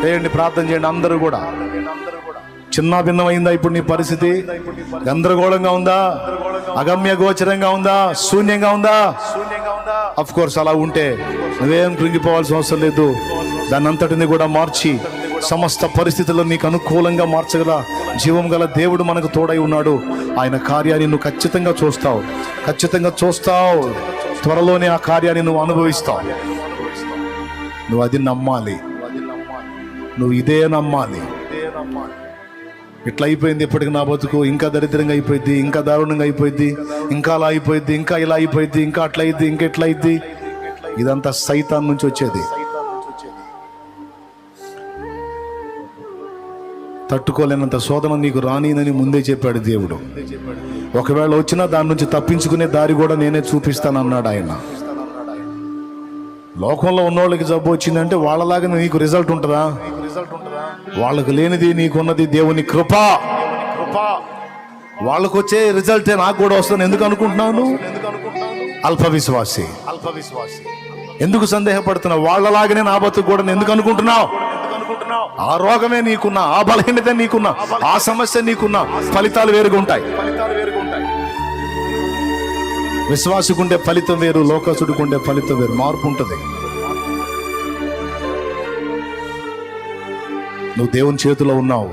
చేయండి, ప్రార్థన చేయండి అందరూ కూడా. చిన్న భిన్నమైందా ఇప్పుడు నీ పరిస్థితి? గందరగోళంగా ఉందా? అగమ్య గోచరంగా ఉందా? శూన్యంగా ఉందా? అఫ్ కోర్స్ అలా ఉంటే నువ్వేం కృంగిపోవాల్సిన అవసరం లేదు. దాన్ని అంతటిని కూడా మార్చి సమస్త పరిస్థితుల్లో నీకు అనుకూలంగా మార్చగల జీవం గల దేవుడు మనకు తోడై ఉన్నాడు. ఆయన కార్యాన్ని నువ్వు ఖచ్చితంగా చూస్తావు, ఖచ్చితంగా చూస్తావు. త్వరలోనే ఆ కార్యాన్ని నువ్వు అనుభవిస్తావు. నువ్వు అది నమ్మాలి, నువ్వు ఇదే నమ్మాలి. ఇట్లా అయిపోయింది ఇప్పటికి నా బతుకు, ఇంకా దరిద్రంగా అయిపోయింది, ఇంకా దారుణంగా అయిపోయింది, ఇంకా అలా అయిపోయింది, ఇంకా ఇలా అయిపోయింది, ఇంకా అట్లా అయింది, ఇంకా ఎట్లా అయింది. ఇదంతా సైతాన్ నుంచి వచ్చేది. తట్టుకోలేనంత శోధన నీకు రానినని ముందే చెప్పాడు దేవుడు. ఒకవేళ వచ్చినా దాని నుంచి తప్పించుకునే దారి కూడా నేనే చూపిస్తానన్నాడు ఆయన. లోకంలో ఉన్నోళ్ళకి జబ్బు వచ్చిందంటే వాళ్ళలాగా నీకు రిజల్ట్ ఉంటుందా? వాళ్ళకు లేనిది నీకున్నది దేవుని కృప. వాళ్ళకు వచ్చే రిజల్టే నాకు కూడా వస్తుంది. ఎందుకు అనుకుంటున్నాను? అల్ప విశ్వాసి. ఎందుకు సందేహపడుతున్నావు? వాళ్ళలాగానే నా బతుకు కూడా ఎందుకు అనుకుంటున్నావు? ఆ రోగమే నీకున్నా, ఆ బలహీనత నీకున్నా, ఆ సమస్య నీకున్నా, ఫలితాలు వేరుగా ఉంటాయి. విశ్వాసుకుంటే ఫలితం వేరు, లోకసుడుకుంటే ఫలితం వేరు. మార్పు ఉంటుంది. నువ్వు దేవుని చేతిలో ఉన్నావు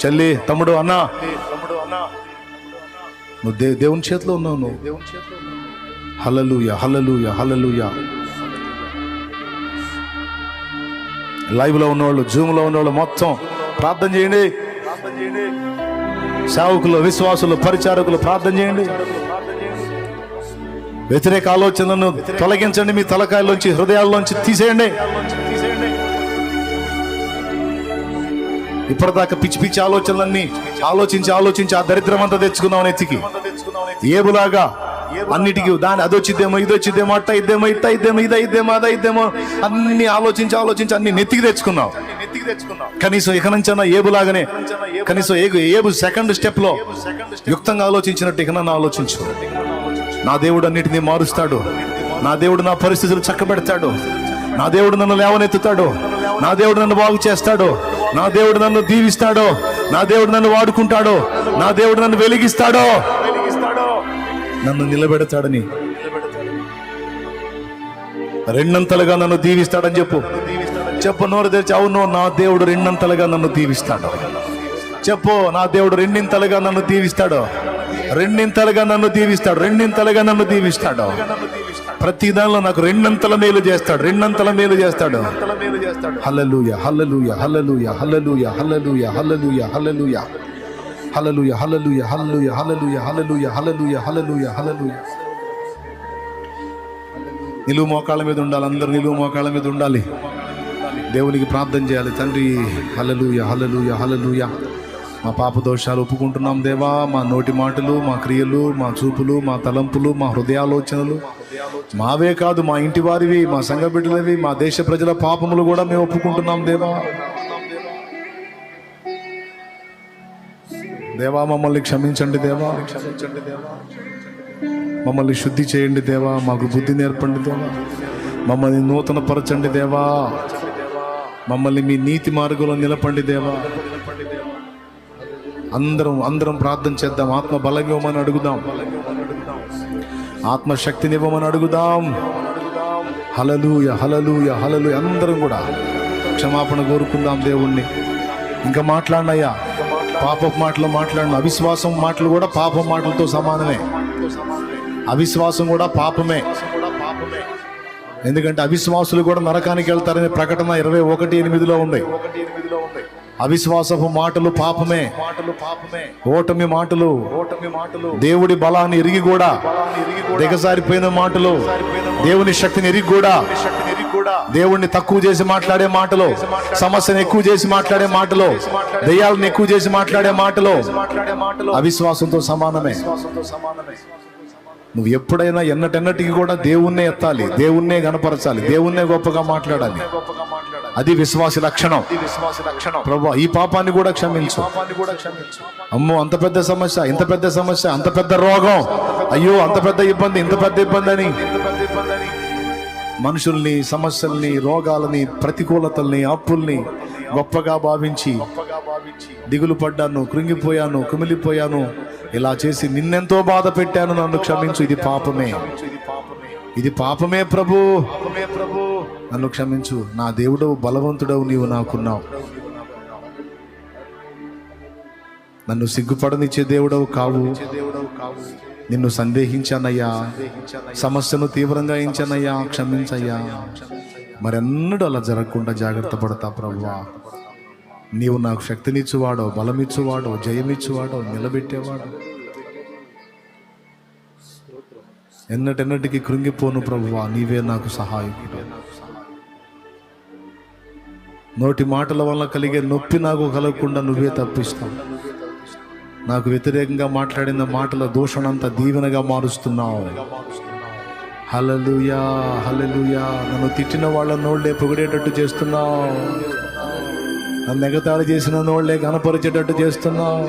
చెల్లి, తమ్ముడు, అన్నా, నువ్వు దేవుని చేతిలో ఉన్నావు. నువ్వు హల్లెలూయా, హల్లెలూయా, హల్లెలూయా. లైవ్ లో ఉన్నవాళ్ళు, జూమ్ లో ఉన్నవాళ్ళు మొత్తం ప్రార్థన చేయండి. సేవకులు, విశ్వాసులు, పరిచారకులు ప్రార్థన చేయండి. వ్యతిరేక ఆలోచనలను తొలగించండి. మీ తలకాయల్లోంచి, హృదయాల్లోంచి తీసేయండి. ఇప్పటిదాకా పిచ్చి పిచ్చి ఆలోచనలన్నీ ఆలోచించి ఆ దరిద్రం అంతా తెచ్చుకున్నావు నెత్తికి. ఏబులాగా అన్నిటికీ దాని అది వచ్చిద్దేమో, ఇది వచ్చిద్దేమో, అట్ట ఇద్దేమో, ఇట్ట ఇద్దేమో, ఇది అయిద్దేమో, అది అయిద్దేమో, అన్ని ఆలోచించి అన్ని నెత్తికి తెచ్చుకున్నావు. కనీసం ఇక నుంచన్నా ఏబులాగానే, కనీసం ఏబు సెకండ్ స్టెప్ లో యుక్తంగా ఆలోచించినట్టు ఇక నన్ను ఆలోచించు. నా దేవుడు అన్నిటినీ మారుస్తాడు. నా దేవుడు నా పరిస్థితులు చక్కబెడతాడు. నా దేవుడు నన్ను లేవనెత్తుతాడు. నా దేవుడు నన్ను బాగు చేస్తాడు. నా దేవుడు నన్ను దీవిస్తాడు. నా దేవుడు నన్ను వాడుకుంటాడు. నా దేవుడు నన్ను వెలిగిస్తాడు, నన్ను నిలబెడతాడని, రెండంతలుగా నన్ను దీవిస్తాడని చెప్పు. నోరు తెరిచి అవును, నా దేవుడు రెండంతలుగా నన్ను దీవిస్తాడు చెప్పు. నా దేవుడు రెండింతలుగా నన్ను దీవిస్తాడు, రెండింతలుగా నన్ను దీవిస్తాడు, రెండింతలుగా నన్ను దీవిస్తాడు. ప్రతి దానిలో నాకు రెండంతల మేలు చేస్తాడు, రెండంతల మేలు చేస్తాడు. హల్లెలూయా, హల్లెలూయా, హల్లెలూయా, హల్లెలూయా, హల్లెలూయా, హల్లెలూయా, హల్లెలూయా, హల్లెలూయా, హల్లెలూయా, హల్లెలూయా, హల్లెలూయా, హల్లెలూయా, హల్లెలూయా, హల్లెలూయా, హల్లెలూయా. నిలువు మోకాళ్ళ మీద ఉండాలి. అందరూ నిలువు మోకాళ్ళ మీద ఉండాలి. దేవునికి ప్రార్థన చేయాలి. తండ్రి, హల్లెలూయా, హల్లెలూయా, హల్లెలూయా. మా పాప దోషాలు ఒప్పుకుంటున్నాం దేవా. మా నోటి మాటలు, మా క్రియలు, మా చూపులు, మా తలంపులు, మా హృదయాలోచనలు మావే కాదు, మా ఇంటి వారివి, మా సంఘ బిడ్డలవి, మా దేశ ప్రజల పాపములు కూడా మేము ఒప్పుకుంటున్నాం దేవా. దేవా మమ్మల్ని క్షమించండి దేవా, మమ్మల్ని శుద్ధి చేయండి దేవా. మాకు బుద్ధి నేర్పండి దేవా. మమ్మల్ని నూతన పరచండి దేవా. మమ్మల్ని మీ నీతి మార్గంలో నిలపండి దేవా. అందరం ప్రార్థన చేద్దాం. ఆత్మ బలం ఇవ్వమని అడుగుదాం, ఆత్మశక్తిని ఇవ్వమని అడుగుదాం. హల్లెలూయా, హల్లెలూయా, హల్లెలూయా. అందరం కూడా క్షమాపణ కోరుకుందాం దేవుణ్ణి. ఇంకా మాట్లాడినయ్యా, పాపపు మాటలు మాట్లాడిన, అవిశ్వాసం మాటలు కూడా పాపం మాటలతో సమానమే. అవిశ్వాసం కూడా పాపమే. ఎందుకంటే అవిశ్వాసులు కూడా నరకానికి వెళ్తారనే ప్రకటన 21:8 ఉంది. అవిశ్వాసపు మాటలు పాపమే. ఓటమి మాటలు, దేవుడి బలాన్ని ఎరిగి కూడా దిగజారిపోయిన మాటలు, దేవుని శక్తిని ఎరిగి కూడా దేవుణ్ణి తక్కువ చేసి మాట్లాడే మాటలు, సమస్యను ఎక్కువ చేసి మాట్లాడే మాటలు, దయ్యాలను ఎక్కువ చేసి మాట్లాడే మాటలు అవిశ్వాసంతో సమానమే. నువ్వు ఎప్పుడైనా ఎన్నటెన్నటికి కూడా దేవుణ్ణే ఎత్తాలి, దేవుణ్ణే గణపరచాలి, దేవుణ్ణే గొప్పగా మాట్లాడాలి. అది విశ్వాసి లక్షణం. ప్రభువా, ఈ పాపాన్ని కూడా క్షమించు. అమ్మో, అంత పెద్ద సమస్య, ఇంత పెద్ద సమస్య, అంత పెద్ద రోగం, అయ్యో అంత పెద్ద ఇబ్బంది, ఇంత పెద్ద ఇబ్బంది అని మనుషుల్ని, సమస్యల్ని, రోగాలని, ప్రతికూలతల్ని, అప్పుల్ని గొప్పగా భావించి దిగులు పడ్డాను, కృంగిపోయాను, కుమిలిపోయాను, ఇలా చేసి నిన్నెంతో బాధ పెట్టాను, నన్ను క్షమించు, ఇది పాపమే, ఇది పాపమే ప్రభు, నన్ను క్షమించు. నా దేవుడవు, బలవంతుడవు, నీవు నాకున్నావు. నన్ను సిగ్గుపడనిచ్చే దేవుడవు కావు. నిన్ను సందేహించానయ్యా, సమస్యను తీవ్రంగా ఎంచానయ్యా, క్షమించయ్యా. మరెన్నడూ అలా జరగకుండా జాగ్రత్త పడతా ప్రభువా. నీవు నాకు శక్తినిచ్చువాడో, బలమిచ్చువాడో, జయమిచ్చువాడో, నిలబెట్టేవాడు. ఎన్నటెన్నటికి కృంగిపోను ప్రభువా, నీవే నాకు సహాయకుడు. నోటి మాటల వల్ల కలిగే నొప్పి నాకు కలగకుండా నువ్వే తప్పిస్తావు. నాకు వ్యతిరేకంగా మాట్లాడిన మాటల దూషణంతా దీవెనగా మారుస్తున్నావు. హల్లెలూయా, హల్లెలూయా. నన్ను తిట్టిన వాళ్ళ నోళ్లే పొగిడేటట్టు చేస్తున్నావు. నన్ను ఎగతాళి చేసిన నోళ్లే గణపరిచేటట్టు చేస్తున్నావు.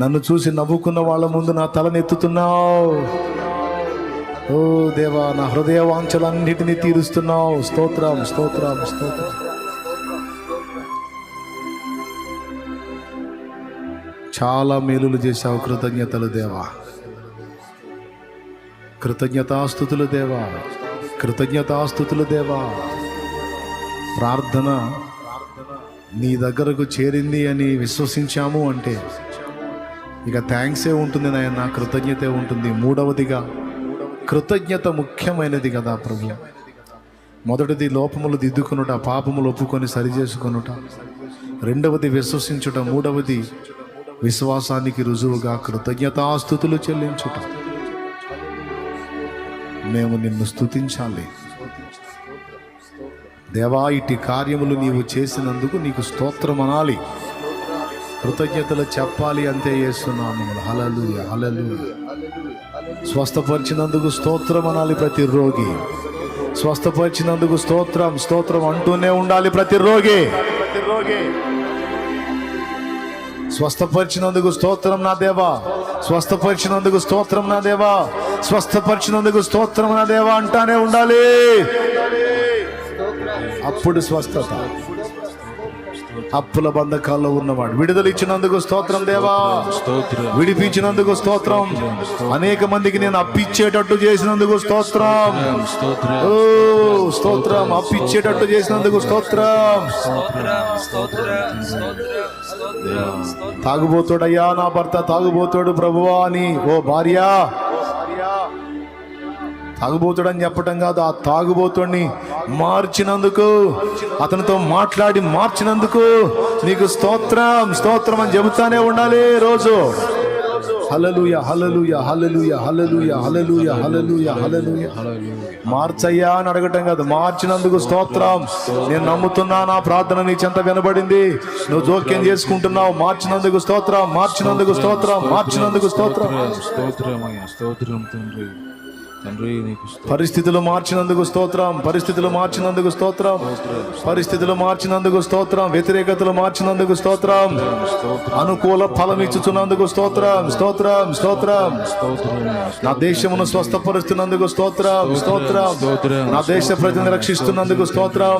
నన్ను చూసి నవ్వుకున్న వాళ్ళ ముందు నా తలనెత్తుతున్నావు. ఓ దేవా, నా హృదయ వాంఛలన్నిటినీ తీరుస్తున్నావు. స్తోత్రం, స్తోత్రం, స్తోత్రం. చాలా మేలులు చేశావు. కృతజ్ఞతలు దేవా, కృతజ్ఞతాస్తుతులు దేవా, కృతజ్ఞతాస్తుతులు దేవా. ప్రార్థన నీ దగ్గరకు చేరింది అని విశ్వసించాము అంటే ఇక థ్యాంక్సే ఉంటుంది నాయన, కృతజ్ఞతే ఉంటుంది. మూడవదిగా కృతజ్ఞత ముఖ్యమైనది కదా ప్రభు. మొదటిది లోపములు దిద్దుకొనుట, పాపములు ఒప్పుకొని సరిచేసుకొనుట. రెండవది విశ్వసించుట. మూడవది విశ్వాసానికి రుజువుగా కృతజ్ఞతాస్తుతులు చెల్లించుట. మేము నిన్ను స్తుతించాలి దేవా. ఇట్టి కార్యములు నీవు చేసినందుకు నీకు స్తోత్రం అనాలి, కృతజ్ఞతలు చెప్పాలి. అంతే చేస్తున్నాము. హల్లెలూయా, హల్లెలూయా. స్వస్థపరిచినందుకు స్తోత్రం అనాలి ప్రతి రోగి. స్వస్థపరిచినందుకు స్తోత్రం, స్తోత్రం అంటూనే ఉండాలి ప్రతి రోగి. స్వస్థపరిచినందుకు స్తోత్రం నా దేవా, స్వస్థపరిచినందుకు స్తోత్రం నా దేవా, స్వస్థపరిచినందుకు స్తోత్రం నా దేవా అంటానే ఉండాలి. అప్పుడు స్వస్థత. అప్పుల బంధకాల్లో ఉన్నవాడు విడుదల ఇచ్చినందుకు స్తోత్రం దేవా, విడిపించినందుకు స్తోత్రం. అనేక మందికి నేను అప్పిచ్చేటట్టు చేసినందుకు స్తోత్రం. ఓ స్తోత్రం, అప్పిచ్చేటట్టు చేసినందుకు స్తోత్రం. తాగుబోతుడయ్యా నా భర్త, తాగుబోతుడు ప్రభువా అని ఓ భార్య, తాగుబోతుడని చెప్పటం కాదు, ఆ తాగుబోతుడిని మార్చినందుకు, అతనితో మాట్లాడి మార్చినందుకు నీకు స్తోత్రం, స్తోత్రం అని చెబుతానే ఉండాలి రోజు. హల్లెలూయా, హల్లెలూయా, హల్లెలూయా, హల్లెలూయా, హల్లెలూయా, హల్లెలూయా, హల్లెలూయా. మార్చయ్యా అని అడగటం కాదు, మార్చినందుకు స్తోత్రం. నేను నమ్ముతున్నా నా ప్రార్థన నీ చెంత వినబడింది, నువ్వు జోక్యం చేసుకుంటున్నావు. మార్చినందుకు స్తోత్రం, మార్చినందుకు స్తోత్రం, మార్చినందుకు స్తోత్రం. పరిస్థితులు మార్చినందుకు స్తోత్రం, పరిస్థితులు మార్చినందుకు స్తోత్రం, పరిస్థితులు మార్చినందుకు స్తోత్రం, వ్యతిరేకతలు మార్చినందుకు స్తోత్రం, అనుకూల ఫలం ఇచ్చుతున్నందుకు స్తోత్రం, స్తోత్రం, స్తోత్రం. నా దేశమును స్వస్థపరుస్తున్నందుకు స్తోత్రం, స్తోత్రం. నా దేశ ప్రజలను రక్షిస్తున్నందుకు స్తోత్రం.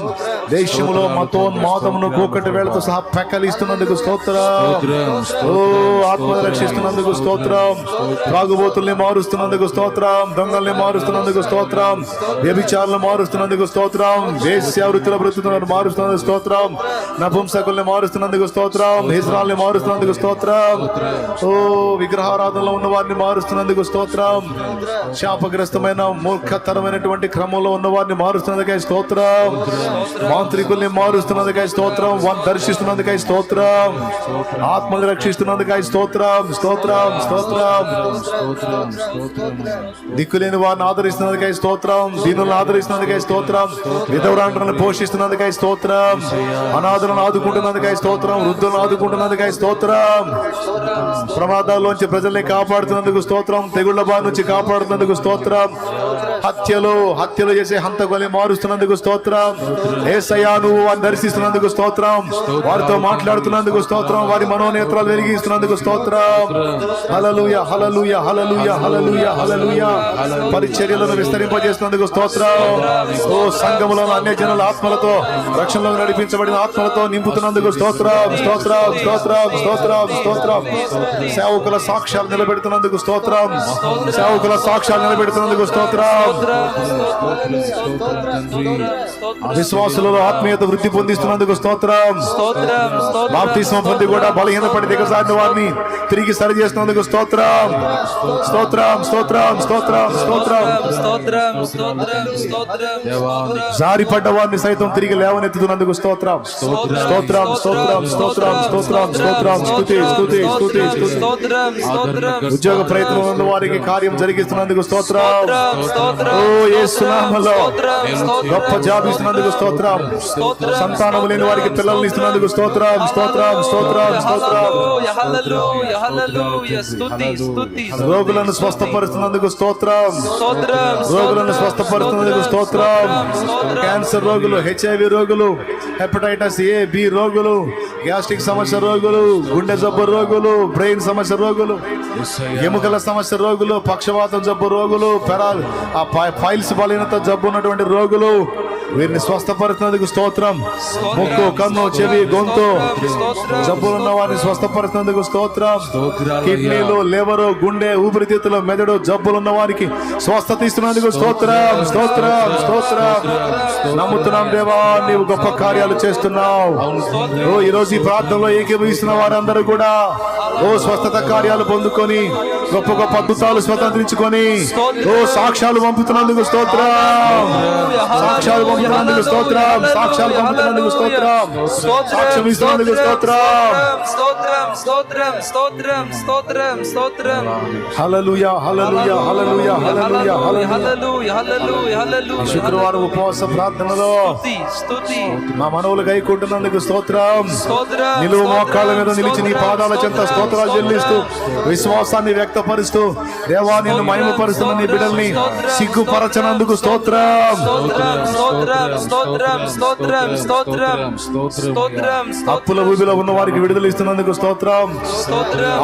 దేశములో మతోన్మాదమును కూకటి వేళతో సహా పెకలిస్తున్నందుకు స్తోత్రం. ఓ ఆత్మను రక్షిస్తున్నందుకు స్తోత్రం. త్రాగుబోతుల్ని మారుస్తున్నందుకు స్తోత్రం. దొంగల్ని మారుస్తున్నందుకు స్తోత్రం. వ్యభిచారులను మారుస్తున్నందుకు స్తోత్రం. వేశ్యావృత్తుల బ్రతుకులను మారుస్తున్నందుకు స్తోత్రం. నపుంసకుల్ని మారుస్తున్నందుకు స్తోత్రం. ఇజ్రాయెల్ని మారుస్తున్నందుకు స్తోత్రం. ఓ విగ్రహారాధనలో ఉన్న వారిని మారుస్తున్నందుకు స్తోత్రం. శాపగ్రస్తమైన మూర్ఖతరమైనటువంటి క్రమంలో ఉన్న వారిని మారుస్తున్నందుకై స్తోత్రం. మాంత్రికుల్ని మారుస్తున్నందుకై స్తోత్రం. వారిని దర్శిస్తున్నందుకై స్తోత్రం. ఆత్మని రక్షిస్తున్నందుకై స్తోత్రం, స్తోత్రం, స్తోత్రం. దిక్కులేని వారిని ఆదరిస్తున్నందుకై స్తోత్రం. దీనులను ఆదరిస్తున్నందుకై స్తోత్రం. విధవరాండ్రులను పోషిస్తున్నందుకై స్తోత్రం. అనాథలను ఆదుకుంటున్నందుకై స్తోత్రం. వృద్ధులను ఆదుకుంటున్నందుకై స్తోత్రం. ప్రమాదాల్లోంచి ప్రజల్ని కాపాడుతున్నందుకు స్తోత్రం. తెగుళ్ల బారి నుంచి కాపాడుతున్నందుకు స్తోత్రం. హత్యలు చేసే హంతకుల్ని మారుస్తున్నందుకు స్తోత్రం. యేసయ్యా నువ్వు వారిని దర్శిస్తున్నందుకు స్తోత్రం. వారితో మాట్లాడుతున్నందుకు స్తోత్రం. వారి మనోనేత్రాలు వెలిగిస్తున్నందుకు స్తోత్రం. హల్లెలూయా, హల్లెలూయా, హల్లెలూయా, హల్లెలూయా, హల్లెలూయా. పరిచర్యలను విస్తరింపజేసినందుకు స్తోత్రం. ఓ సంఘములను అన్య జనుల ఆత్మలతో రక్షణలో నడిపించబడిన ఆత్మలతో నింపుతున్నందుకు స్తోత్రం స్తోత్రం స్తోత్రం స్తోత్రం స్తోత్రం. సేవకుల సాక్ష్యాలు నిలబెడుతున్నందుకు స్తోత్రం. సేవకుల సాక్ష్యాలు నిలబెడుతున్నందుకు స్తోత్రం. విశ్వాసులలో ఆత్మీయత వృద్ధి పొందిస్తున్నందుకు స్తోత్రం. బాప్తిస్మం పొంది కూడా బలహీనపడి దిగజారిన వారిని తిరిగి సరి చేస్తున్నందుకు స్తోత్రం స్తోత్రం స్తోత్రం స్తోత్రం స్తోత్రం. జారిపడ్డ వారిని సైతం తిరిగి లేవనెత్తుతున్నందుకు స్తోత్రం స్తోత్రం స్తోత్రం స్తోత్రం స్తోత్రం స్తోత్రం. స్తుతి స్తుతి స్తుతి స్తుతి. ఉద్యోగ ప్రయత్నం ఉన్న వారికి కార్యం జరిగిస్తున్నందుకు స్తోత్రం. ఓ యేసు నామములో గొప్ప జాబ్ ఇస్తున్నందుకు స్తోత్రం. సంతానం లేని వారికి పిల్లల్ని ఇస్తున్నందుకు స్తోత్రం స్తోత్రం స్తోత్రం స్తోత్రం. రోగులను స్వస్థపరుస్తున్నందుకు స్తోత్రం. రోగులను స్వస్థపరుస్తున్నందుకు స్తోత్రం. క్యాన్సర్ రోగులు, హెచ్ఐవి రోగులు, హెపటైటిస్ ఏ బి రోగులు, గ్యాస్ట్రిక్ సమస్య రోగులు, గుండె జబ్బు రోగులు, బ్రెయిన్ సమస్య రోగులు, ఎముకల సమస్య రోగులు, పక్షవాతం జబ్బు రోగులు, ఫైల్స్ బలహీనత జబ్బు ఉన్నటువంటి రోగులు, వీరిని స్వస్థపరుస్తున్నందుకు స్తోత్రం. ముక్కు, కన్ను, చెవి, గొంతు జబ్బులున్న వారిని స్వస్థపరుస్తున్నందుకు స్తోత్రం. కిడ్నీలు, లివరు, గుండె, ఊపిరితిత్తులు, మెదడు జబ్బులున్న వారికి స్వస్థత ఇస్తున్నందుకు స్తోత్రం స్తోత్రం స్తోత్రం. నమ్ముతున్నాం దేవా, నీవు గొప్ప కార్యాలు చేస్తున్నావు. ఓ ఈ రోజు ఈ ప్రార్థనలో ఏకీభవిస్తున్న వారందరూ కూడా ఓ స్వస్థత కార్యాలు పొందుకొని గొప్ప గొప్ప అద్భుతాలు స్వతంత్రించుకొని ఓ సాక్ష్యాలు పంపుతున్నందుకు స్తోత్రం. సాక్ష్యాలు పంపుతున్నందుకు స్తోత్రం. సాక్ష్యాలు పంపుతున్నందుకు స్తోత్రం. సాక్ష్యం ఇస్తున్నందుకు స్తోత్రం. హల్లెలూయా హల్లెలూయా హల్లెలూయా హల్లెలూయా. శుక్రవారం ఉపవాస ప్రార్థనలో మా మనవులు గైకుంటున్నందుకు స్తోత్రం. నిలువు మోకాళ్ళ మీద నిలిచి నీ పాదాల చెంత స్తోత్రాలు చెల్లిస్తూ విశ్వాసాన్ని వ్యక్తపరుస్తూ దేవా నిన్ను మహిమపరుస్తున్న నీ బిడ్డల్ని సిగ్గుపరచనందుకు స్తోత్రం. అప్పుల ఊబిలో ఉన్న వారికి విడుదల ఇస్తున్నందుకు స్తోత్రం.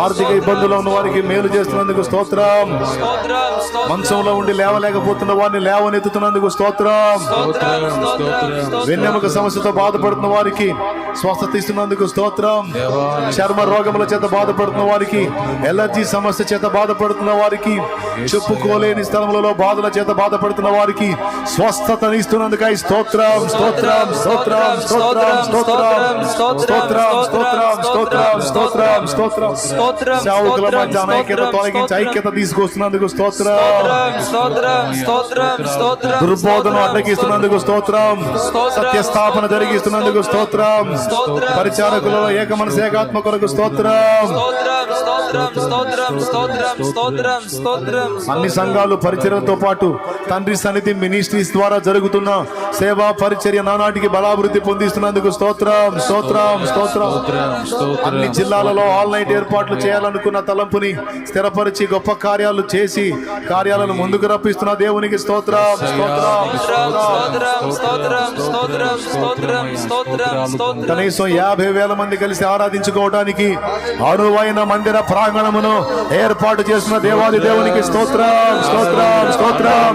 ఆర్థిక ఇబ్బందుల్లో ఉన్న వారికి మేలు చేస్తున్నందుకు స్తోత్రం. మంచంలో ఉండి లేవలేకపోతున్న వారిని లేవనెత్తుతున్నందుకు స్తోత్రం. వెన్నెముక సమస్యతో బాధపడుతున్న వారికి స్వస్థత ఇస్తున్నందుకు స్తోత్రం. చర్మ రోగముల చేత బాధపడుతున్న వారికి, ఎలర్జీ సమస్య చేత బాధపడుతున్న వారికి, చెప్పుకోలేని స్థలములలో బాధల చేత బాధపడుతున్న వారికి స్వస్థతని ఇస్తున్నందుకై స్తోత్రం స్తోత్రం స్తోత్రం స్తోత్రం స్తోత్రం స్తోత్రం స్తోత్రం స్తోత్రం స్తోత్రం స్తోత్రం. సేవకుల మధ్య అనైక్యత తొలగించి ఐక్యత తీసుకొస్తున్నందుకు స్తోత్రం. దుర్బోధన అడ్డగిస్తున్నందుకు స్తోత్రం. సత్యస్థాపన జరిగిస్తున్నందుకు స్తోత్రం. పరిచారకులలో ఏక మనసు ఏకాత్మ కొరకు స్తోత్రం. అన్ని సంఘాలు పరిచర్యలతో పాటు తండ్రి సన్నిధి మినిస్ట్రీస్ ద్వారా జరుగుతున్న సేవా పరిచర్య నానాటికి బలాభివృద్ధి పొందిస్తున్నందుకు స్తోత్రం స్తోత్రం స్తోత్రం. అన్ని జిల్లాలలో ఆల్ నైట్ ఏర్పాట్లు చేయాలనుకున్న తలంపుని స్థిరపరిచి గొప్ప కార్యాలు చేసి కార్యాలను ముందుకు రప్పిస్తున్న దేవునికి స్తోత్రం స్తోత్రం. కనీసం 50,000 మంది కలిసి ఆరాధించుకోవడానికి అనువైన మందిర ప్రాంగణమును ఏర్పాటు చేసిన దేవాది దేవునికి స్తోత్రం స్తోత్రం స్తోత్రం.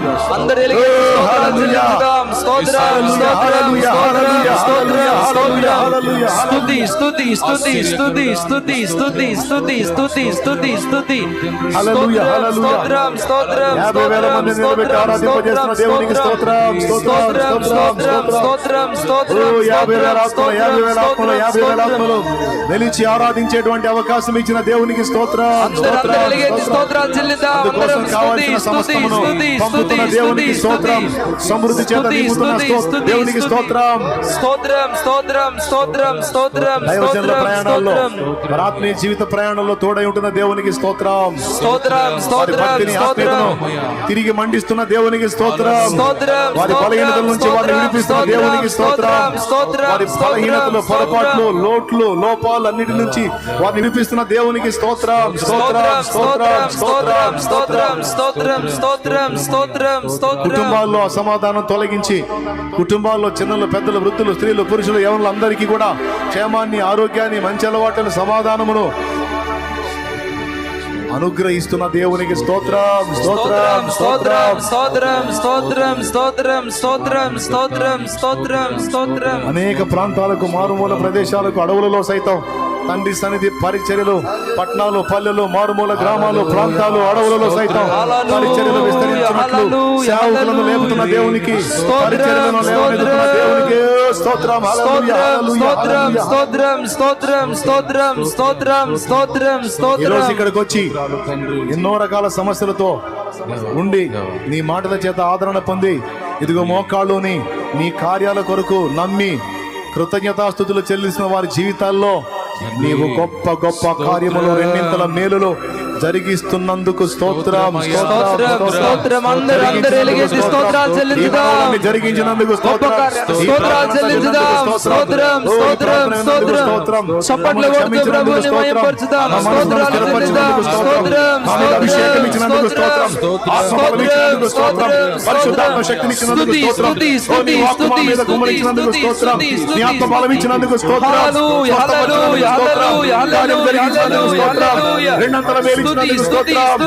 నిలిచి ఆరాధించేటువంటి అవకాశం ఇచ్చిన దేవునికి స్తోత్రం. అందుకోసం కావాల్సిన సమస్తమును పంపుతున్న దేవునికి స్తోత్రం. సమృద్ధి చేత నింపుతున్న దేవునికి స్తోత్రం. దైవజనుల ప్రయాణాల్లో, ఆత్మీయ జీవిత ప్రయాణంలో తోడై ఉంటున్న దేవునికి స్తోత్రం. వారి భక్తిని, ఆత్మీయతను తిరిగి మండిస్తున్న దేవునికి స్తోత్రం. వారి బలహీనతల నుంచి వారిని విడిపిస్తున్న దేవునికి స్తోత్రం. వారి బలహీనతలు, పొరపాట్లు, లోట్లు, లోపాలు అన్నిటి నుంచి వారిని విడిపిస్తున్న దేవునికి స్తోత్రం స్తోత్రం స్తోత్రం స్తోత్రం స్తోత్రం. కుటుంబాల్లో అసమాధానం తొలగించి కుటుంబాల్లో చిన్నలు, పెద్దలు, వృద్ధులు, స్త్రీలు, పురుషులు, యవనులు అందరికీ కూడా క్షేమాన్ని, ఆరోగ్యాన్ని, మంచి అలవాట్లను, సమాధానమును అనుగ్రహిస్తున్న దేవునికి స్తోత్రం, స్తోత్రం, స్తోత్రం, స్తోత్రం, స్తోత్రం, స్తోత్రం, స్తోత్రం, స్తోత్రం, స్తోత్రం, స్తోత్రం. అనేక ప్రాంతాలకు, మారుమూల ప్రదేశాలకు, అడవులలో సైతం తండ్రి సన్నిధి పరిచర్యలు, పట్టణాలు, పల్లెలు, మారుమూల గ్రామాలు, ప్రాంతాలు, అడవులలో సైతం పరిచర్యలు విస్తరించినట్లు సేవకులను లేపుతున్న దేవునికి, పరిచర్యలను లేవనెత్తుతున్న దేవునికి స్తోత్రం, హల్లెలూయా, స్తోత్రం, స్తోత్రం, స్తోత్రం, స్తోత్రం, స్తోత్రం, స్తోత్రం, ఈ స్తోత్రం. రోజు ఇక్కడికి వచ్చి ఎన్నో రకాల సమస్యలతో ఉండి నీ మాటల చేత ఆదరణ పొంది ఇదిగో మోకాళ్ళుని నీ కార్యాల కొరకు నమ్మి కృతజ్ఞతాస్తుతులు చెల్లిసిన వారి జీవితాల్లో నీవు గొప్ప గొప్ప కార్యములు, రెండింతల మేలులు జరిగిస్తున్నందుకు స్తోత్రం, స్తోత్రం. అందరూ ఎలుగెత్తి స్తోత్రాలు చెల్లించుదాం. జరిగించినందుకు స్తోత్రాలు చెల్లించుదాం. స్తోత్రం, స్తోత్రం, స్తోత్రం. చప్పట్లు కొడుతూ ప్రభువుని మహిమపరచుదాం. స్తోత్రాలు చెల్లించుదాం. స్తోత్రం, అభిషేకం ఇచ్చినందుకు స్తోత్రం, ఆత్మబలం ఇచ్చినందుకు స్తోత్రం, పరిశుద్ధాత్మ శక్తిని ఇచ్చినందుకు స్తోత్రం, నీ వాక్కు మా మీద కుమ్మరించినందుకు స్తోత్రం, నీ ఆత్మబలం ఇచ్చినందుకు స్తోత్రం, కార్యం జరిగించినందుకు స్తోత్రం, రెండంతల మేలు ఇచ్చినందుకు స్తోత్రం.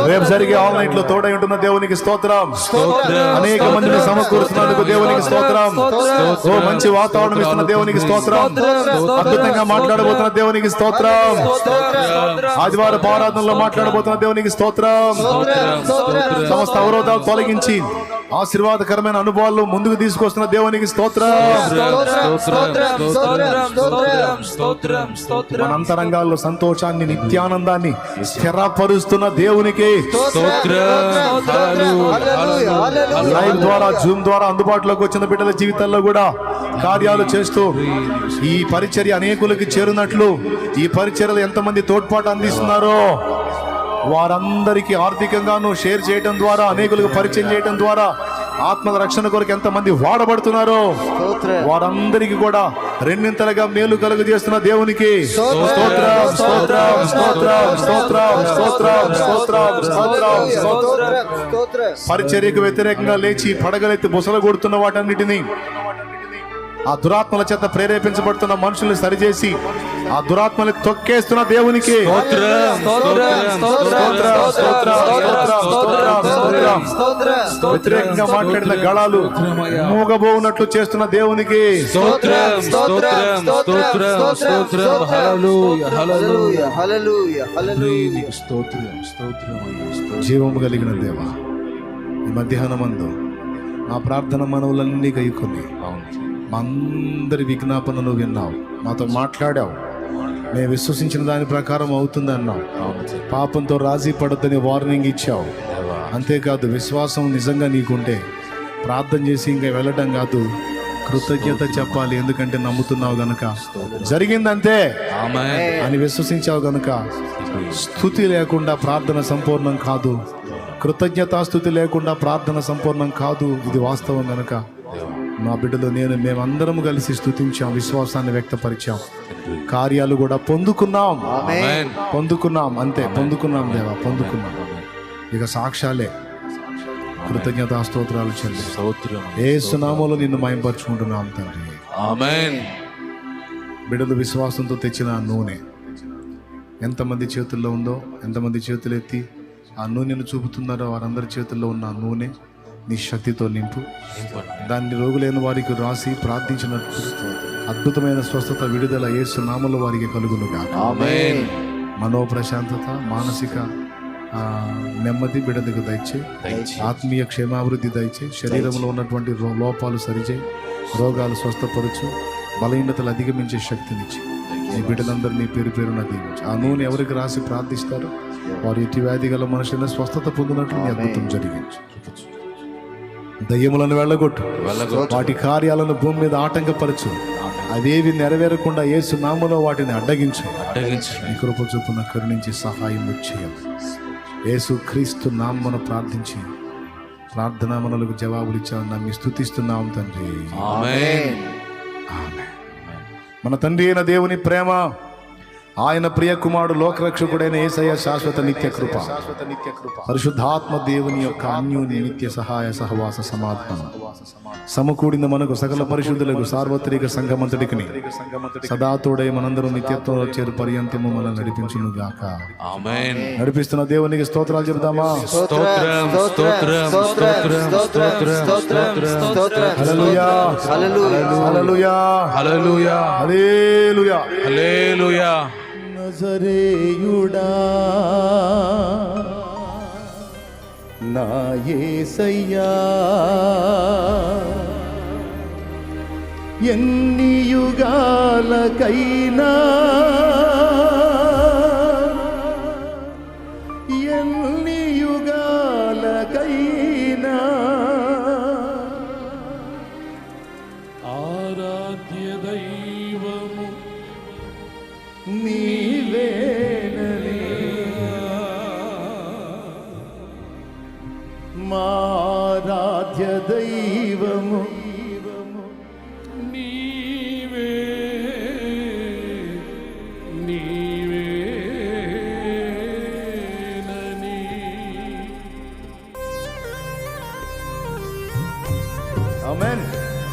రేపు జరిగే ఆన్లైన్ లో తోడై ఉంటున్న దేవునికి స్తోత్రం. అనేక మందిని సమకూరుస్తున్నందుకు దేవునికి స్తోత్రం. ఓ మంచి వాతావరణం ఇస్తున్న దేవునికి స్తోత్రం. అద్భుతంగా మాట్లాడబోతున్న దేవునికి స్తోత్రం. ఆదివారం ఆరాధనలో మాట్లాడబోతున్న దేవునికి స్తోత్రం. సమస్త అవరోధాలు తొలగించి ఆశీర్వాదకరమైన అనుభవాలు ముందుకు తీసుకొస్తున్న దేవునికి స్తోత్రం. మన అంతరంగాల్లో సంతోషాన్ని, నిత్యానందాన్ని స్థిరపరుస్తున్న దేవునికి లైవ్ ద్వారా, జూమ్ ద్వారా అందుబాటులోకి వచ్చిన బిడ్డల జీవితాల్లో కూడా కార్యాలు చేస్తూ ఈ పరిచర్య అనేకులకి చేరునట్లు, ఈ పరిచర్యలు ఎంతమంది తోడ్పాటు అందిస్తున్నారో వారందరికీ ఆర్థికంగాను షేర్ చేయడం ద్వారా, అనేకులకు పరిచయం చేయడం ద్వారా ఆత్మల రక్షణ కొరకు ఎంతమంది వాడబడుతున్నారో వారందరికీ కూడా రెండింతలుగా మేలు కలుగు చేస్తున్న దేవునికి స్తోత్రం, స్తోత్రం, స్తోత్రం, స్తోత్రం, స్తోత్రం, స్తోత్రం, స్తోత్రం, స్తోత్రం. పరిచర్యకు వ్యతిరేకంగా లేచి పడగలెత్తి బుసలు కొడుతున్న వాటన్నిటినీ, ఆ దురాత్మల చేత ప్రేరేపించబడుతున్న మనుషుల్ని సరిచేసి ఆ దురాత్మని తొక్కేస్తున్న దేవునికి వ్యతిరేకంగా మాట్లాడిన గళాలు మూగబోనట్లు చేస్తున్న దేవునికి జీవము కలిగిన దేవ, ఈ మధ్యాహ్నమందు నా ప్రార్థన మనవులన్నీ గైకొని మా అందరి విజ్ఞాపనను విన్నావు, మాతో మాట్లాడావు, మేము విశ్వసించిన దాని ప్రకారం అవుతుంది అన్నావు. పాపంతో రాజీ పడొద్దని వార్నింగ్ ఇచ్చావు. అంతేకాదు విశ్వాసం నిజంగా నీకుంటే ప్రార్థన చేసి ఇంకా వెళ్ళడం కాదు, కృతజ్ఞత చెప్పాలి. ఎందుకంటే నమ్ముతున్నావు గనుక, జరిగిందంతే అని విశ్వసించావు గనుక. స్తుతి లేకుండా ప్రార్థన సంపూర్ణం కాదు, కృతజ్ఞతాస్తుతి లేకుండా ప్రార్థన సంపూర్ణం కాదు. ఇది వాస్తవం గనుక మా బిడ్డలు, మేమందరం కలిసి స్తుతించాం, విశ్వాసాన్ని వ్యక్తపరిచాం, కార్యాలు కూడా పొందుకున్నాం. అంతే, పొందుకున్నాం దేవా, పొందుకున్నాం. ఇక సాక్ష్యాలే, కృతజ్ఞతా స్తోత్రాలు చెల్లి యేసు నామములో నిన్ను మహిమపరచుకుంటున్నాం తండ్రి. ఆమేన్. బిడ్డలు విశ్వాసంతో తెచ్చిన నూనె ఎంతమంది చేతుల్లో ఉందో, ఎంతమంది చేతులు ఎత్తి ఆ నూనెను చూపుతున్నారో వారందరి చేతుల్లో ఉన్న ఆ నూనె నీ శక్తితో నింపు. దాన్ని రోగులైన వారికి రాసి ప్రార్థించినట్టు అద్భుతమైన స్వస్థత, విడుదల యేసు నామములో వారికి కలుగునుగా. ఆమేన్. మనో ప్రశాంతత, మానసిక నెమ్మది బిడ్డలకు దయచే, ఆత్మీయ క్షేమాభివృద్ధి దయచే, శరీరంలో ఉన్నటువంటి లోపాలు సరిచేయి, రోగాలు స్వస్థపరచు, బలహీనతలు అధిగమించే శక్తినిచ్చి ఈ బిడ్డలందరినీ పేరు పేరున దీవించి ఆ నూనె ఎవరికి రాసి ప్రార్థిస్తారో వారు ఎట్టి వ్యాధి గల మనుషులను స్వస్థత పొందినట్లు నీ అద్భుతం జరిగించు. దయ్యములను వెళ్ళగొట్టు, వాటి కార్యాలను భూమి మీద ఆటంకపరచు, అవేవి నెరవేరకుండా యేసు నామములో వాటిని అడ్డగించు. నీ కృప చొప్పున కరుణించి సహాయం చేయాలి. యేసు క్రీస్తు నామమున ప్రార్థించి ప్రార్థనా మనలకు జవాబులు ఇచ్చామని నమ్మి స్తుతిస్తున్నాం తండ్రి. ఆమేన్. మన తండ్రి అయిన దేవుని ప్రేమ, ఆయన ప్రియ కుమారుడు లోకరక్షకుడైన యేసయ్య శాశ్వత నిత్య కృప పరిశుద్ధాత్మ దేవుని యొక్క అన్యోన్య నిత్య సహాయ సహవాస సమాధానం సమకూడిన మనకు సకల పరిశుద్ధులకు సార్వత్రిక సంఘమంతటికి సదాతోడై మనందరం నిత్యత్వంలో చేరు పర్యంతము మనం నడిపించును గాక. ఆమేన్. నడిపిస్తున్న దేవునికి స్తోత్రాలు చెబుదామా. స్తోత్రం స్తోత్రం స్తోత్రం స్తోత్రం స్తోత్రం హల్లెలూయా హల్లెలూయా హల్లెలూయా హల్లెలూయా హల్లెలూయా. నజరేయుడా నా యేసయ్యా ఎన్ని యుగాలకైనా ఎన్ని యుగాలకైనా ఆరాధ్య దైవము నీవేనని మారాధ్య దైవము నీవే నీవేనని. ఆమేన్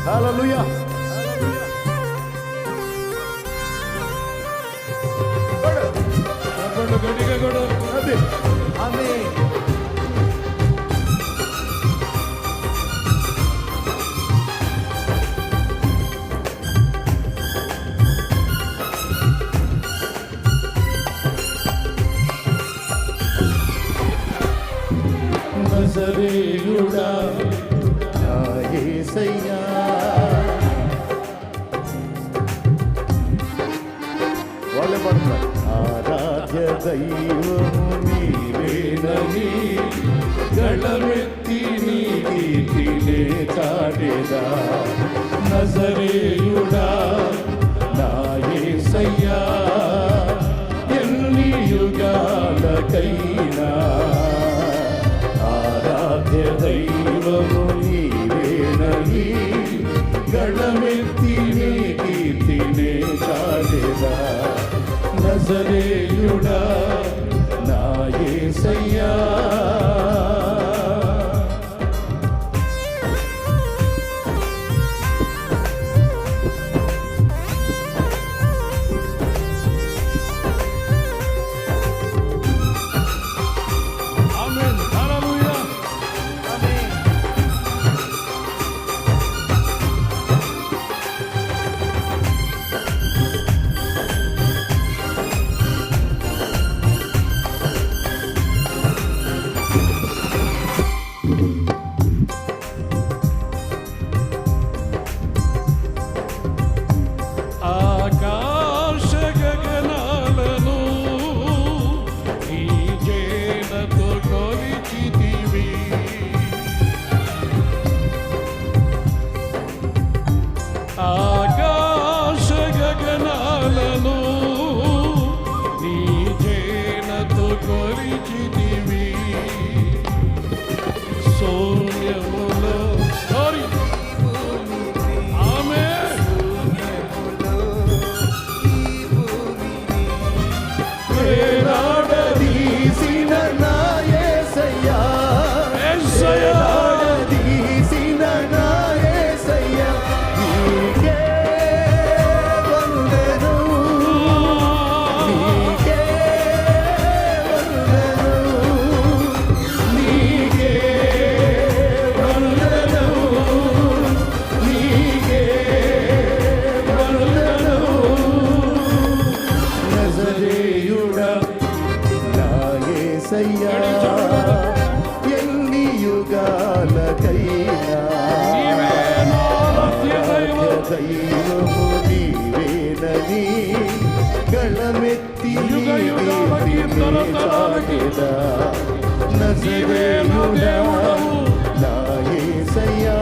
హల్లెలూయా. కొడు గట్టిగా కొడు. అది ఆమేన్. నజరేయుడా నా యేసయ్యా వాళ్ళే పాడుతున్నారు. ఆరాధ్య దైవము నీవేనని గళమెత్తి నీ కీర్తినే చాటెదా. నజరేయుడా నా యేసయ్యా ఎన్ని యుగాలకైనా ఆరాధ్య దైవము నీవేనని గళమెత్తి నీ కీర్తినే చాటెదా. నజరేయుడా నా యేసయ్యా. ఆమేన్ హల్లెలూయా. ఆకాశ గగనాలను నీ చేనతో కొలిచితివి. ఆకాశ గగనాలను నీ చేనతో కొలిచితివి. శూన్యములో ఆమేన్. వేలాడదీసిన నా యేసయ్యా వేలాడదీసిన నా యేసయ్యా నీకే వందనం నీకే వందనం నీకే వందనం నీకే వందనం. నజరేయుడా నా యేసయ్యా ఎన్ని యుగాలకైనా ఆరాధ్య దైవము దైవము నీవేనని గళమెత్తి యుగ యుగాలకి తరతరాలకి నీవే నా నజరేయుడా దేవుడవు. నా యేసయ్యా.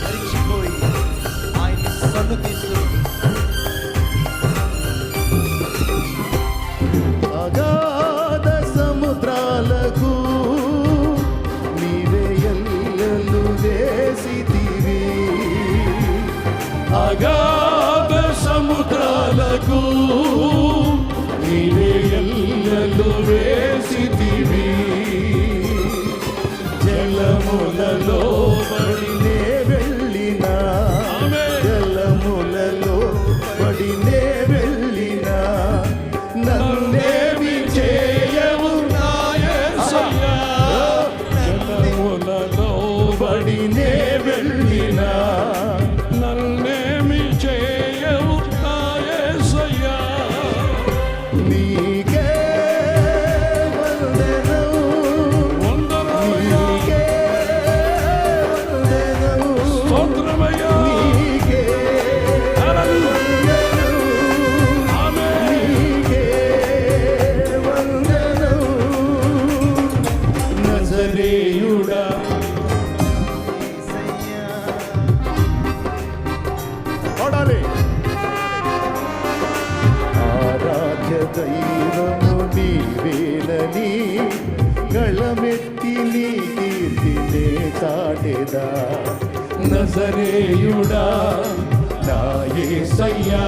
మరిచిపోయి ఆయన్ని సన్నుతిస్తూ అగాధ సముద్రాలకు నీవే ఎల్లలు వేసితివి. అగాధ సముద్రాలకు నీవే ఎల్లలు వేసితివి. జలములలో పడినే వెళ్ళినా, జలములలో పడినే వెళ్ళినా నన్నేమి చేయవు నా యేసయ్యా. జలములలో పడినే వెళ్ళినా నన్నేమి చేయవు నా యేసయ్యా. నీకే వందనం, వందనాలయ్యా, నీకే వందనం, స్తోత్రమయ్యా. నీకే హల్లెలూయా. ఆమేన్. నీకే వందనం. నజరేయుడా పాడాలి. ఆరాధ్య దైవము నీవేలని గళమెత్తి నీ కీర్తినే చాటెదా. నజరేయుడా నా యేసయ్యా,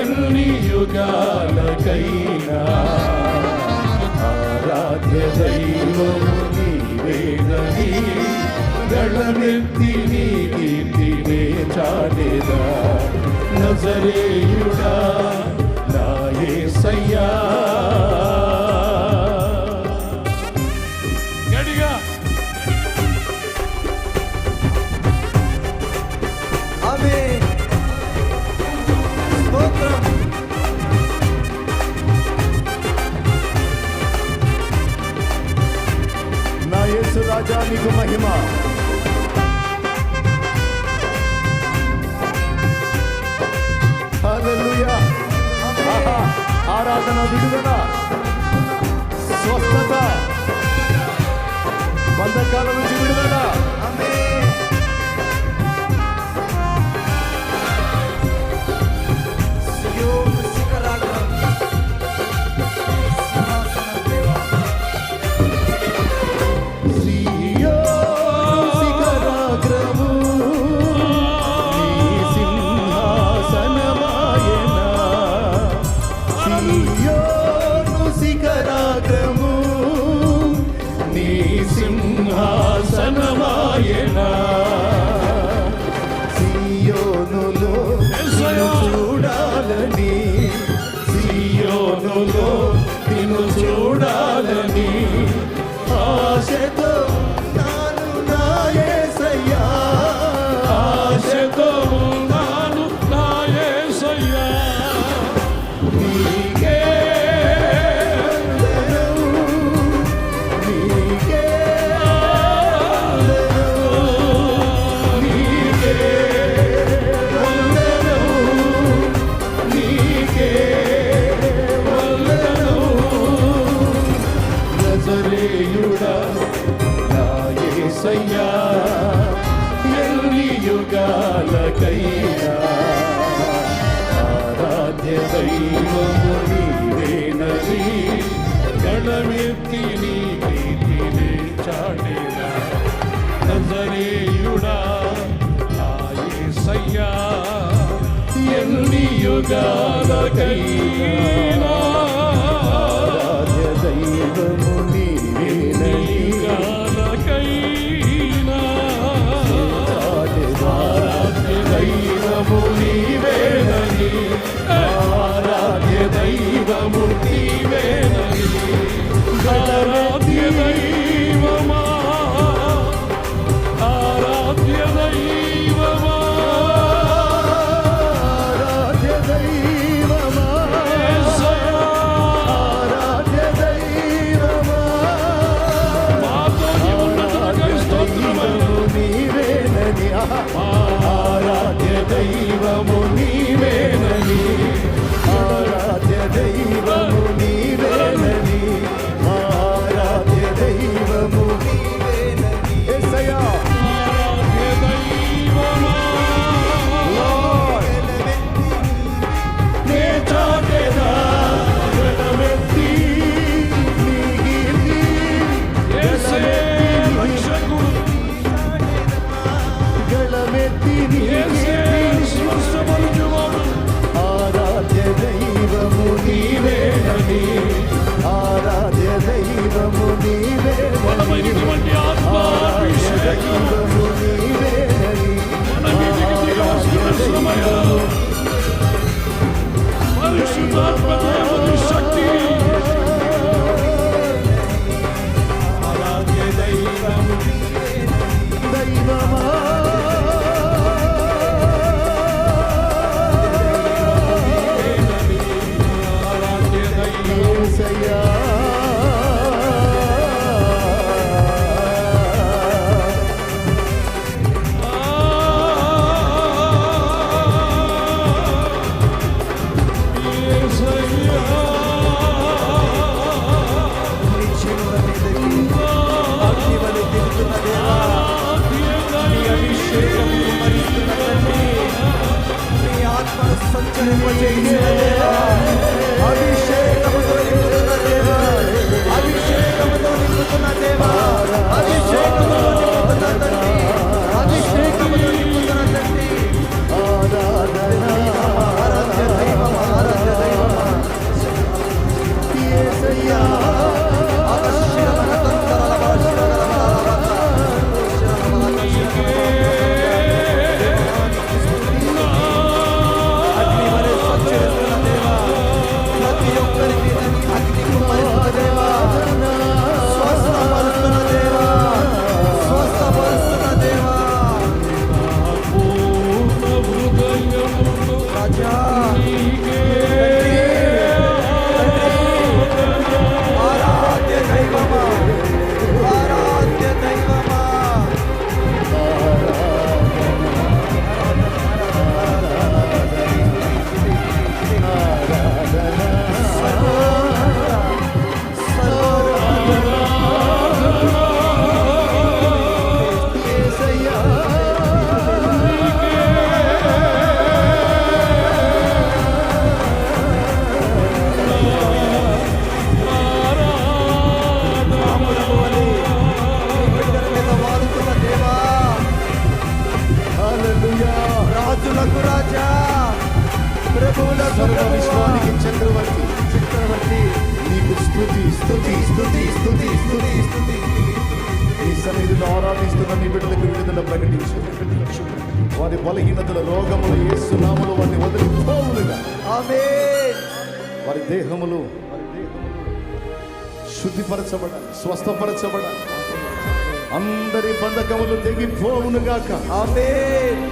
ఎన్ని యుగాలకైనా ఆరాధ్య దైవము నీవేలని గళమెత్తి నీ కీర్తినే చాటెదా. నజరేయుడా నా యేసయ్యా. గడిగా ఆమేన్. స్తోత్రం. నా యేసు రాజా నీకు మహిమ. హల్లెలూయా. ఆహా. ఆరాధన, విడుదల, స్వస్థత, బంధకాల నుంచి విడుదల. ఆమేన్. సియోను శిఖరాగ్రం, సింహాసనం దేవా. సియోను శిఖరాగ్రము నీ సింహాసనమాయెనా. సియోను శిఖరాగ్రము నీ సింహాసనమాయెనా. సియోనులో నిన్ను చూడాలని, సియోనులో నిన్ను చూడాలని ఆశతో నాను నా యేసయ్యా. ఆశతో ఉన్నాను నా యేసయ్యా. నీకే వందనం, నీకే వందనం, నీకే వందనం, నీకే వందనం. నజరేయుడా నా యేసయ్యా, ఎన్ని యుగాలకైనా ఆరాధ్య దైవము నీవేనని గణమెత్తి నీ కీర్తినే చాటెదా. నజరేయుడా నా యేసయ్యా, ఎన్ని యుగాలకైనా ఆరాధ్య దైవము నీవేనని యుగాలకైనా చాటెదా. ఆరాధ్య దైవము నీవేనని, ఆరాధ్య దైవము నీవేనని. ఆరాధ్య దైవమా, ఆరాధ్య దైవమా, ఆరాధ్య దైవమా, యేసయ్యా. ఆరాధ్య దైవమా. మాతో నీవు ఉన్నందుకై స్తోత్రమయ్యా. నీవేనని, ఆరాధ్య దైవము నీవేనని, ఆరాధ్య దైవము నీవేనని నింపచేయించిన దేవా, అభిషేకముతో నింపుతున్న దేవా, అభిషేకముతో నింపుతున్న దేవా, అభిషేకముతో నింపుతున్న తండ్రి, అభిషేకముతో నింపుతున్న తండ్రి. ఆరాధ్య దైవమా, ఆరాధ్య దైవమా. యేసయ్యా అగ్ని వలె సంచరిస్తున్న దేవా, ప్రతి ఒక్కరి మీద నీ అగ్ని కుమ్మరిస్తున్న దేవా, స్వస్థపరుస్తున్న దేవా, స్వస్థపరుస్తున్న దేవా. పూర్ణ హృదయముతో రాజా నీకే ఆరాధ్య దైవమా, ఆరాధ్య దైవమా. యేసయ్యా రాములకు వలె నీ బిడ్డల మీద వాలుతున్న దేవా, హల్లెలూయా రాజులకు రాజా, ప్రభువులకు సర్వ ప్రభువా, విశ్వానికి చక్రవర్తి చక్రవర్తి. నీకు స్తుతి స్తుతి స్తుతి స్తుతి స్తుతి స్తుతి ఈ సన్నిధిలో ఆరాధిస్తున్న నీ బిడ్డలకు విడుదల ప్రకటించు వారి బలహీనతల రోగములు యేసు నామములో వారిని వదిలిపోవునుగా ఆమేన్. వారి దేహములు శుద్ధిపరచబడాలి, స్వస్థపరచబడాలి, అందరి బంధకములు తెగిపోవునుగాక, ఆమేన్.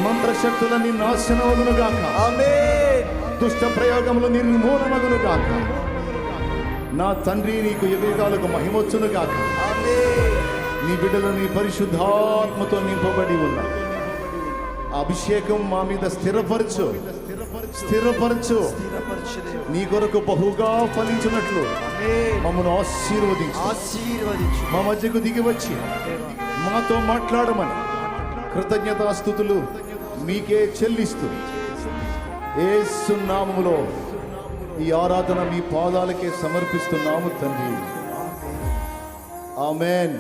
మంత్రశక్తులన్నీ నాశనమగునుగాక, ఆమేన్. దుష్ట ప్రయోగములు నిర్మూలమగునుగాక. నా తండ్రి నీకు యుగాలకు మహిమొచ్చునుగాక. ఆమేన్. నీ బిడ్డలు నీ పరిశుద్ధాత్మతో నింపబడి ఉన్నా ఆ అభిషేకం మా మీద స్థిరపరచు స్థిరపరచు. స్థిరపరచు దేవా. నీ కొరకు బహుగా ఫలించినట్లు ఆమేన్. మమ్మను ఆశీర్వదించు. ఆశీర్వదించు మా మధ్యకు దిగి వచ్చి దేవా. మాతో మాట్లాడమని కృతజ్ఞతాస్తుతులు మీకే చెల్లిస్తూ యేసు నామములో ఈ ఆరాధన మీ పాదాలకే సమర్పిస్తున్నాము తండ్రి. ఆమేన్.